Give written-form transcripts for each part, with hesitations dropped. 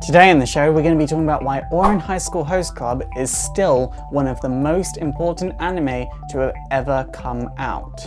Today in the show, we're going to be talking about why Ouran High School Host Club is still one of the most important anime to have ever come out.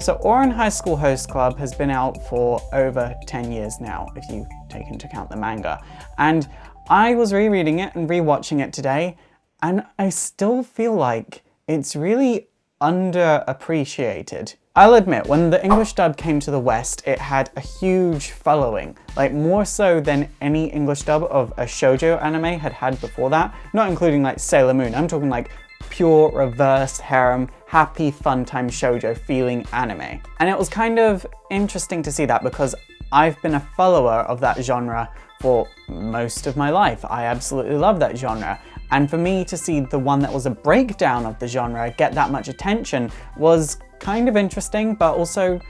So Ouran High School Host Club has been out for over 10 years now, if you take into account the manga. And I was rereading it and rewatching it today, and I still feel like it's really underappreciated. I'll admit, when the English dub came to the West, it had a huge following, like more so than any English dub of a shoujo anime had before that, not including like Sailor Moon. I'm talking like pure reverse harem, happy fun time shoujo feeling anime. And it was kind of interesting to see that because I've been a follower of that genre for most of my life. I absolutely love that genre. And for me to see the one that was a breakdown of the genre get that much attention was kind of interesting, but also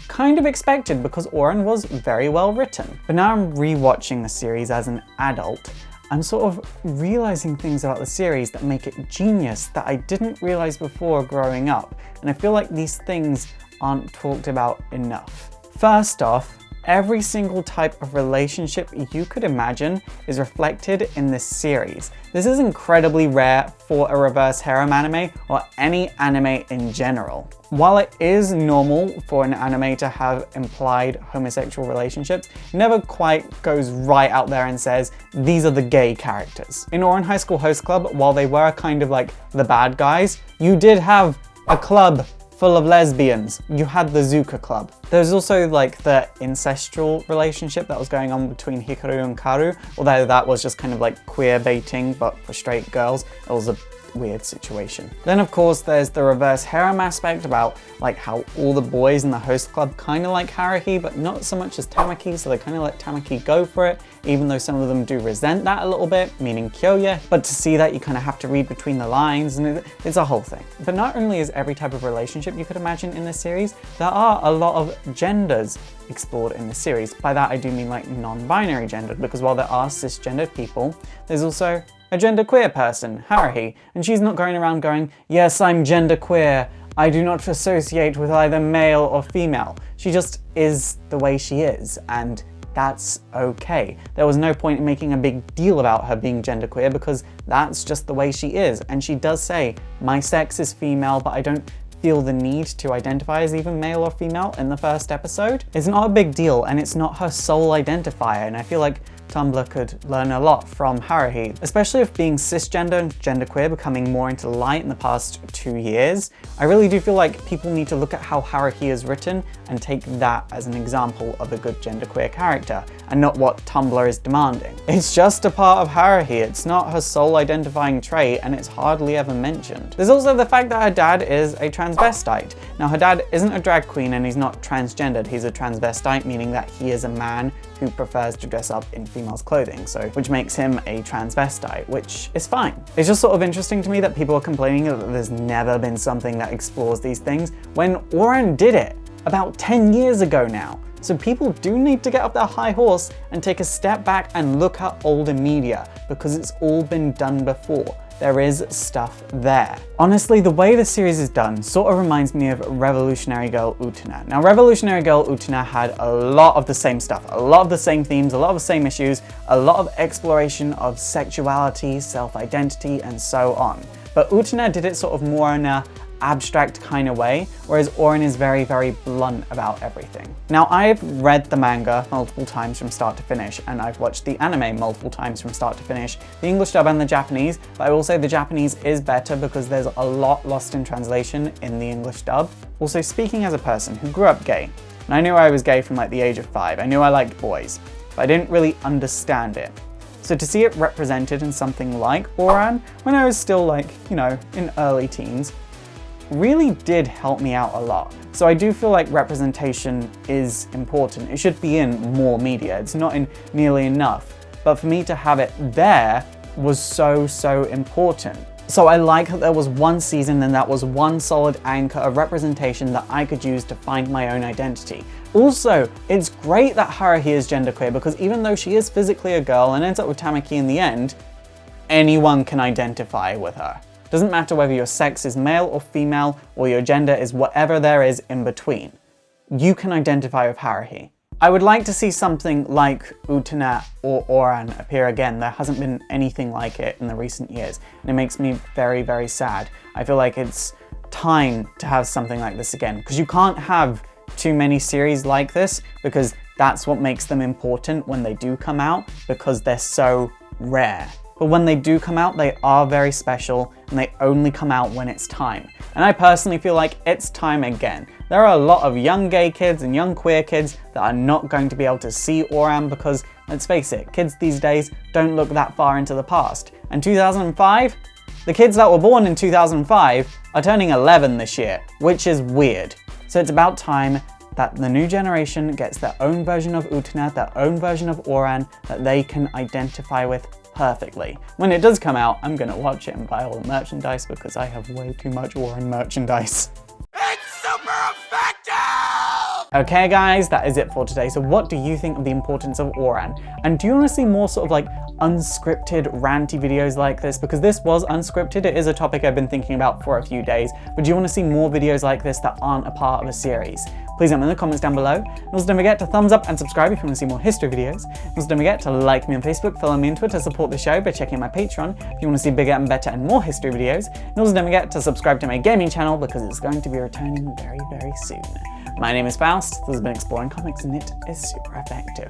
kind of expected because Ouran was very well written. But now I'm rewatching the series as an adult, I'm sort of realizing things about the series that make it genius that I didn't realize before growing up. And I feel like these things aren't talked about enough. First off, every single type of relationship you could imagine is reflected in this series. This is incredibly rare for a reverse harem anime or any anime in general. While it is normal for an anime to have implied homosexual relationships, it never quite goes right out there and says, these are the gay characters. In Ouran High School Host Club, while they were kind of like the bad guys, you did have a club full of lesbians. You had the Zuka Club. There's also like the incestual relationship that was going on between Hikaru and Karu, although that was just kind of like queer baiting, but for straight girls. It was a weird situation. Then of course there's the reverse harem aspect about like how all the boys in the host club kind of like Haruhi, but not so much as Tamaki, so they kind of let Tamaki go for it, even though some of them do resent that a little bit, meaning Kyoya. But to see that, you kind of have to read between the lines, and it's a whole thing. But not only is every type of relationship you could imagine in this series, there are a lot of genders explored in this series. By that I do mean like non-binary gendered, because while there are cisgendered people, there's also a genderqueer person, Haruhi, and she's not going around going, yes, I'm genderqueer, I do not associate with either male or female. She just is the way she is, and that's okay. There was no point in making a big deal about her being genderqueer because that's just the way she is. And she does say, my sex is female, but I don't feel the need to identify as even male or female in the first episode. It's not a big deal, and it's not her sole identifier, and I feel like Tumblr could learn a lot from Haruhi, especially if being cisgender and genderqueer becoming more into light in the past 2 years. I really do feel like people need to look at how Haruhi is written and take that as an example of a good genderqueer character, and not what Tumblr is demanding. It's just a part of Haruhi, it's not her sole identifying trait, and it's hardly ever mentioned. There's also the fact that her dad is a transvestite. Now her dad isn't a drag queen and he's not transgendered, he's a transvestite, meaning that he is a man who prefers to dress up in females' clothing, so which makes him a transvestite, which is fine. It's just sort of interesting to me that people are complaining that there's never been something that explores these things when Ouran did it about 10 years ago now. So people do need to get off their high horse and take a step back and look at older media, because it's all been done before. There is stuff there. Honestly, the way the series is done sort of reminds me of Revolutionary Girl Utena. Now, Revolutionary Girl Utena had a lot of the same stuff, a lot of the same themes, a lot of the same issues, a lot of exploration of sexuality, self-identity, and so on. But Utena did it sort of more in a abstract kind of way, whereas Ouran is very, very blunt about everything. Now, I've read the manga multiple times from start to finish, and I've watched the anime multiple times from start to finish, the English dub and the Japanese, but I will say the Japanese is better because there's a lot lost in translation in the English dub. Also, speaking as a person who grew up gay, and I knew I was gay from like the age of 5, I knew I liked boys, but I didn't really understand it. So to see it represented in something like Ouran, when I was still like, you know, in early teens, really did help me out a lot. So I do feel like representation is important. It should be in more media. It's not in nearly enough. But for me to have it there was so important. So I like that there was one season and that was one solid anchor of representation that I could use to find my own identity. Also, it's great that Haruhi is genderqueer because even though she is physically a girl and ends up with Tamaki in the end, anyone can identify with her. Doesn't matter whether your sex is male or female, or your gender is whatever there is in between. You can identify with Haruhi. I would like to see something like Utena or Ouran appear again. There hasn't been anything like it in the recent years, and it makes me very, very sad. I feel like it's time to have something like this again, because you can't have too many series like this, because that's what makes them important when they do come out, because they're so rare. But when they do come out, they are very special, and they only come out when it's time. And I personally feel like it's time again. There are a lot of young gay kids and young queer kids that are not going to be able to see Ouran because, let's face it, kids these days don't look that far into the past. And 2005? The kids that were born in 2005 are turning 11 this year, which is weird. So it's about time that the new generation gets their own version of Utena, their own version of Ouran that they can identify with perfectly. When it does come out, I'm gonna watch it and buy all the merchandise because I have way too much Ouran merchandise. It's super effective! Okay guys, that is it for today. So what do you think of the importance of Ouran? And do you want to see more sort of like unscripted, ranty videos like this? Because this was unscripted, it is a topic I've been thinking about for a few days, but do you want to see more videos like this that aren't a part of a series? Please let me know in the comments down below. And also don't forget to thumbs up and subscribe if you want to see more history videos. And also don't forget to like me on Facebook, follow me on Twitter, support the show by checking my Patreon if you want to see bigger and better and more history videos. And also don't forget to subscribe to my gaming channel because it's going to be returning very, very soon. My name is Faust, this has been Exploring Comics and it is super effective.